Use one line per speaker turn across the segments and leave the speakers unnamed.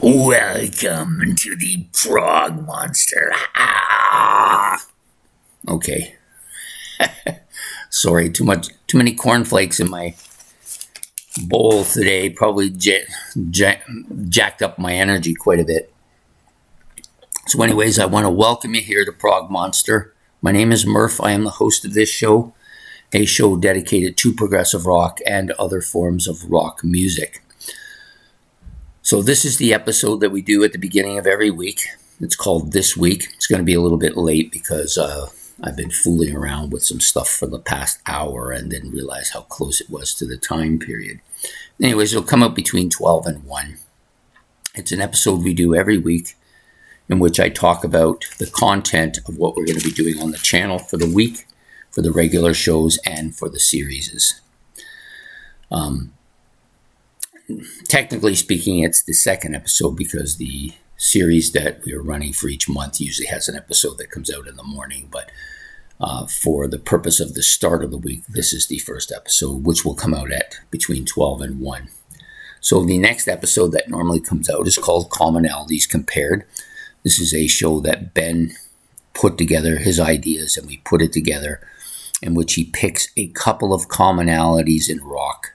Welcome to the Prog Monster. Ah! Okay. Sorry, too many cornflakes in my bowl today. Probably jacked up my energy quite a bit. So anyways, I want to welcome you here to Prog Monster. My name is Murph. I am the host of this show, a show dedicated to progressive rock and other forms of rock music. So this is the episode that we do at the beginning of every week. It's called This Week. It's going to be a little bit late because I've been fooling around with some stuff for the past hour and didn't realize how close it was to the time period. Anyways, it'll come out between 12 and 1. It's an episode we do every week in which I talk about the content of what we're going to be doing on the channel for the week, for the regular shows, and for the series. Technically speaking, it's the second episode because the series that we are running for each month usually has an episode that comes out in the morning. But for the purpose of the start of the week, this is the first episode, which will come out at between 12 and 1. So the next episode that normally comes out is called Commonalities Compared. This is a show that Ben put together, his ideas, and we put it together, in which he picks a couple of commonalities in rock.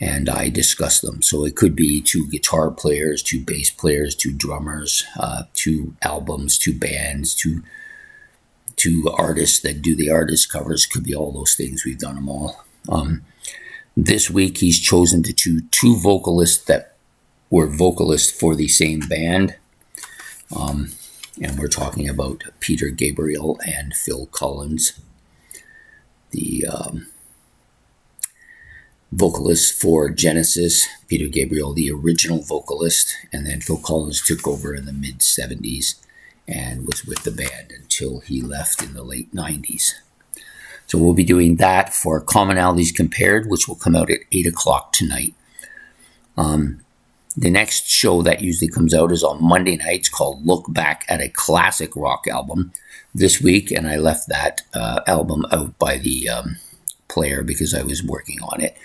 And I discuss them. So it could be two guitar players, two bass players, two drummers, two albums, two bands, two artists that do the artist covers. Could be all those things. We've done them all. This week he's chosen to do two vocalists that were vocalists for the same band. And we're talking about Peter Gabriel and Phil Collins. The vocalist for Genesis, Peter Gabriel, the original vocalist, and then Phil Collins took over in the mid-70s and was with the band until he left in the late 90s. So we'll be doing that for Commonalities Compared, which will come out at 8 o'clock tonight. The next show that usually comes out is on Monday nights called Look Back at a Classic Rock Album this week, and I left that album out by the player because I was working on it.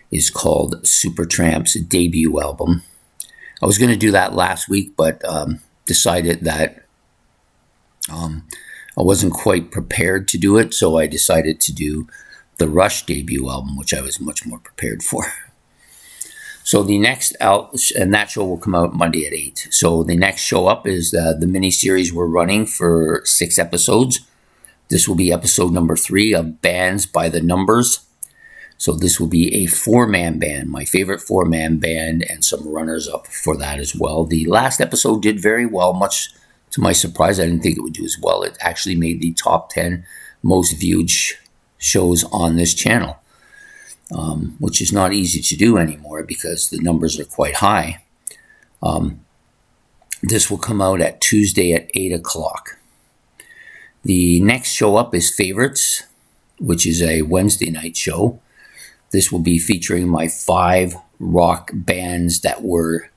Is called Supertramp's debut album. I was going to do that last week, but decided that I wasn't quite prepared to do it, so I decided to do the Rush debut album, which I was much more prepared for. So the next and that show will come out Monday at 8. So the next show up is the mini-series we're running for 6 episodes. This will be episode number 3 of Bands by the Numbers. So this will be a 4-man band, my favorite 4-man band, and some runners-up for that as well. The last episode did very well, much to my surprise. I didn't think it would do as well. It actually made the top 10 most viewed shows on this channel, which is not easy to do anymore because the numbers are quite high. This will come out at Tuesday at 8 o'clock. The next show up is Favorites, which is a Wednesday night show. This will be featuring my 5 rock bands that were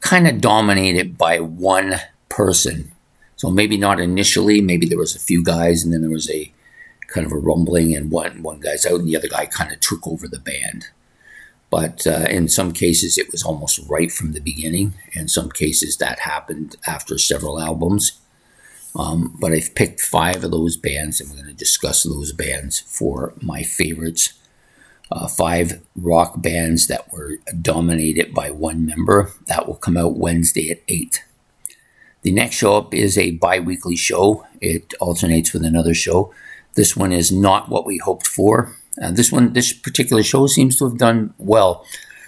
kind of dominated by one person. So maybe not initially, maybe there was a few guys and then there was a kind of a rumbling and one guy's out and the other guy kind of took over the band. But in some cases it was almost right from the beginning. In some cases that happened after several albums. But I've picked 5 of those bands and we're going to discuss those bands for my favorites. 5 rock bands that were dominated by one member. That will come out Wednesday at 8. The next show up is a bi-weekly show. It alternates with another show. This one is not what we hoped for. This particular show seems to have done well.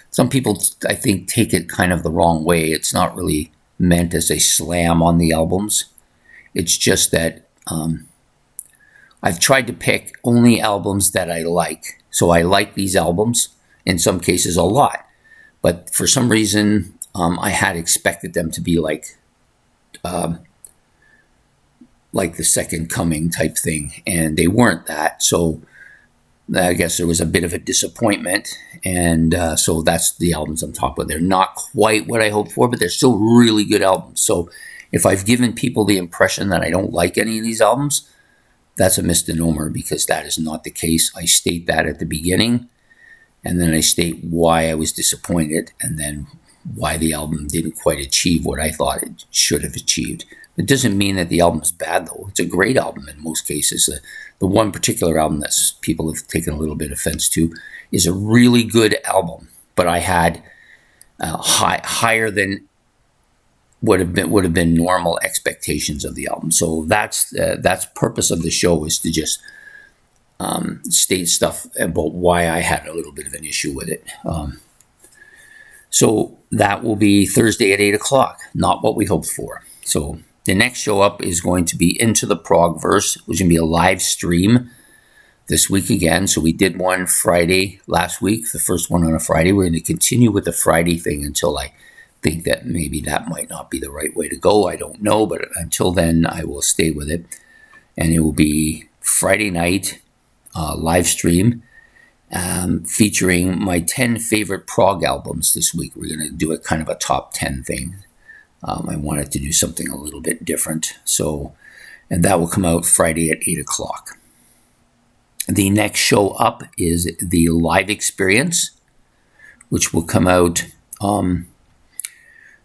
Some people, I think, take it kind of the wrong way. It's not really meant as a slam on the albums. It's just that I've tried to pick only albums that I like. So I like these albums, in some cases a lot. But for some reason, I had expected them to be like the Second Coming type thing. And they weren't that. So I guess there was a bit of a disappointment. And so that's the albums I'm talking about. They're not quite what I hoped for, but they're still really good albums. So if I've given people the impression that I don't like any of these albums, that's a misnomer because that is not the case. I state that at the beginning, and then I state why I was disappointed, and then why the album didn't quite achieve what I thought it should have achieved. It doesn't mean that the album's bad, though. It's a great album in most cases. The one particular album that people have taken a little bit of offense to is a really good album, but I had higher than would have been normal expectations of the album. So that's purpose of the show, is to just state stuff about why I had a little bit of an issue with it. So that will be Thursday at 8 o'clock, not what we hoped for. So the next show up is going to be Into the Prog Verse, which is going to be a live stream this week again. So we did one Friday last week, the first one on a Friday. We're going to continue with the Friday thing until I think that maybe that might not be the right way to go. I don't know, but until then, I will stay with it. And it will be Friday night live stream featuring my 10 favorite prog albums this week. We're going to do a kind of a top 10 thing. I wanted to do something a little bit different. So, and that will come out Friday at 8 o'clock. The next show up is the live experience, which will come out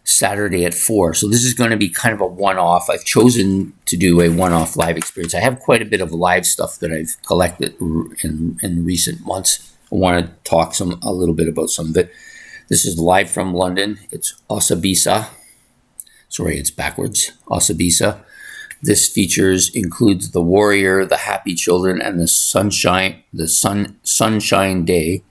Saturday at 4. So this is going to be kind of a one-off. I've chosen to do a one-off live experience. I have quite a bit of live stuff that I've collected in recent months. I want to talk a little bit about some of it. This is live from London. It's Osabisa. Sorry, it's backwards. Osabisa. This includes The Warrior, The Happy Children, and the Sunshine Day.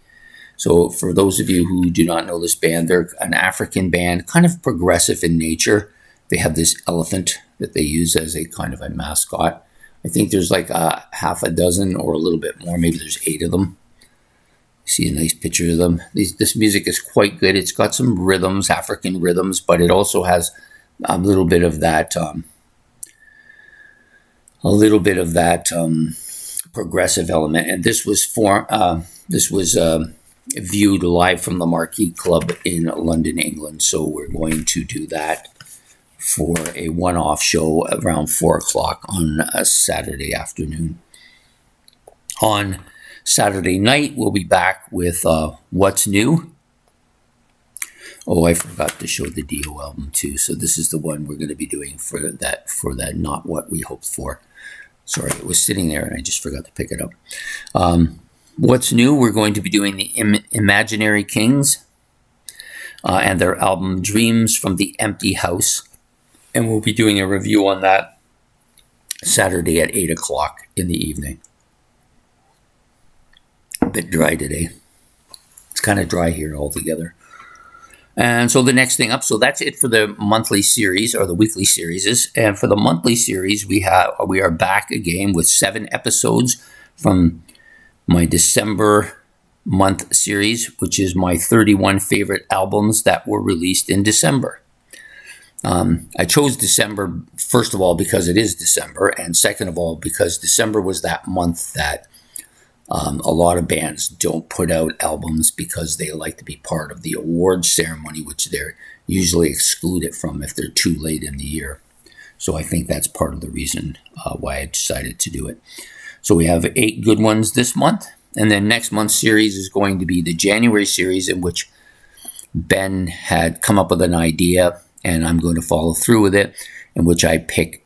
So for those of you who do not know this band, they're an African band, kind of progressive in nature. They have this elephant that they use as a kind of a mascot. I think there's like half a dozen or a little bit more. Maybe there's 8 of them. You see a nice picture of them. This music is quite good. It's got some rhythms, African rhythms, but it also has a little bit of that progressive element. And this was viewed live from the Marquee Club in London, England. So we're going to do that for a one-off show around 4 o'clock on a Saturday afternoon. On Saturday night, we'll be back with What's New. Oh, I forgot to show the Dio album too. So this is the one we're going to be doing for that Not What We Hoped For. Sorry, it was sitting there and I just forgot to pick it up. What's New? We're going to be doing the Imaginary Kings and their album Dreams from the Empty House. And we'll be doing a review on that Saturday at 8 o'clock in the evening. A bit dry today. It's kind of dry here altogether. And so the next thing up, so that's it for the monthly series or the weekly series. And for the monthly series, we are back again with 7 episodes from my December month series, which is my 31 favorite albums that were released in December. I chose December, first of all, because it is December, and second of all, because December was that month that a lot of bands don't put out albums because they like to be part of the awards ceremony, which they're usually excluded from if they're too late in the year. So I think that's part of the reason why I decided to do it. So we have 8 good ones this month. And then next month's series is going to be the January series, in which Ben had come up with an idea, and I'm going to follow through with it, in which I pick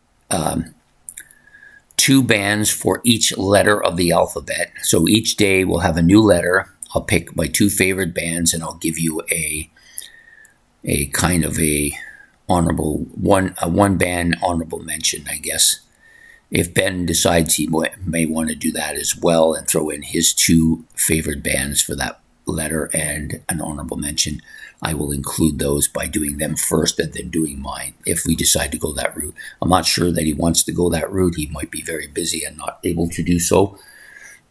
2 bands for each letter of the alphabet. So each day we'll have a new letter. I'll pick my 2 favorite bands, and I'll give you a kind of a one band honorable mention, I guess. If Ben decides he may want to do that as well and throw in his 2 favorite bands for that letter and an honorable mention, I will include those by doing them first and then doing mine if we decide to go that route. I'm not sure that he wants to go that route. He might be very busy and not able to do so.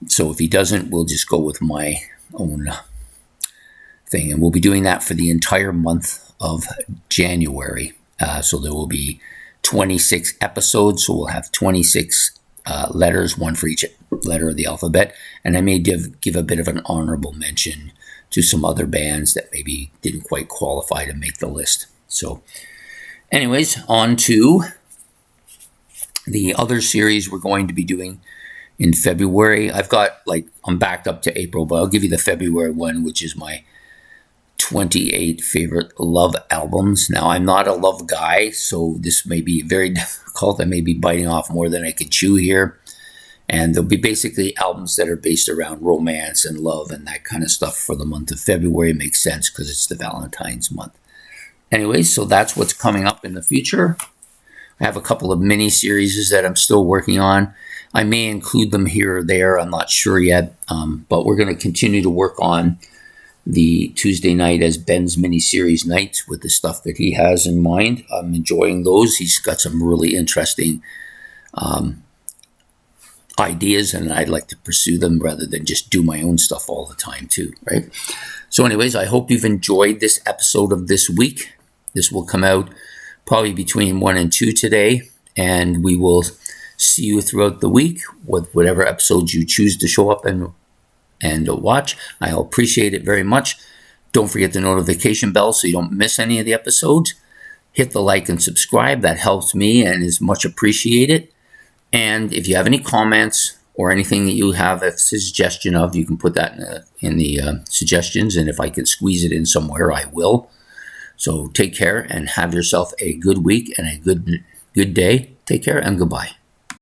So if he doesn't, we'll just go with my own thing. And we'll be doing that for the entire month of January. So there will be 26 episodes. So we'll have 26 letters, 1 for each letter of the alphabet. And I may give a bit of an honorable mention to some other bands that maybe didn't quite qualify to make the list. So anyways, on to the other series we're going to be doing in February. I'm backed up to April, but I'll give you the February one, which is my 28 favorite love albums. Now, I'm not a love guy, so this may be very difficult. I may be biting off more than I could chew here. And there'll be basically albums that are based around romance and love and that kind of stuff for the month of February. It makes sense because it's the Valentine's month. Anyway, so that's what's coming up in the future. I have a couple of mini-series that I'm still working on. I may include them here or there. I'm not sure yet. But we're going to continue to work on the Tuesday night as Ben's mini-series nights with the stuff that he has in mind. I'm enjoying those. He's got some really interesting ideas, and I'd like to pursue them rather than just do my own stuff all the time too, right? So anyways, I hope you've enjoyed this episode of this week. This will come out probably between 1 and 2 today, and we will see you throughout the week with whatever episodes you choose to show up and watch. I'll appreciate it very much. Don't forget the notification bell so you don't miss any of the episodes. Hit the like and subscribe. That helps me and is much appreciated. And if you have any comments or anything that you have a suggestion of, you can put that in the suggestions. And if I can squeeze it in somewhere, I will. So take care and have yourself a good week and a good day. Take care and goodbye.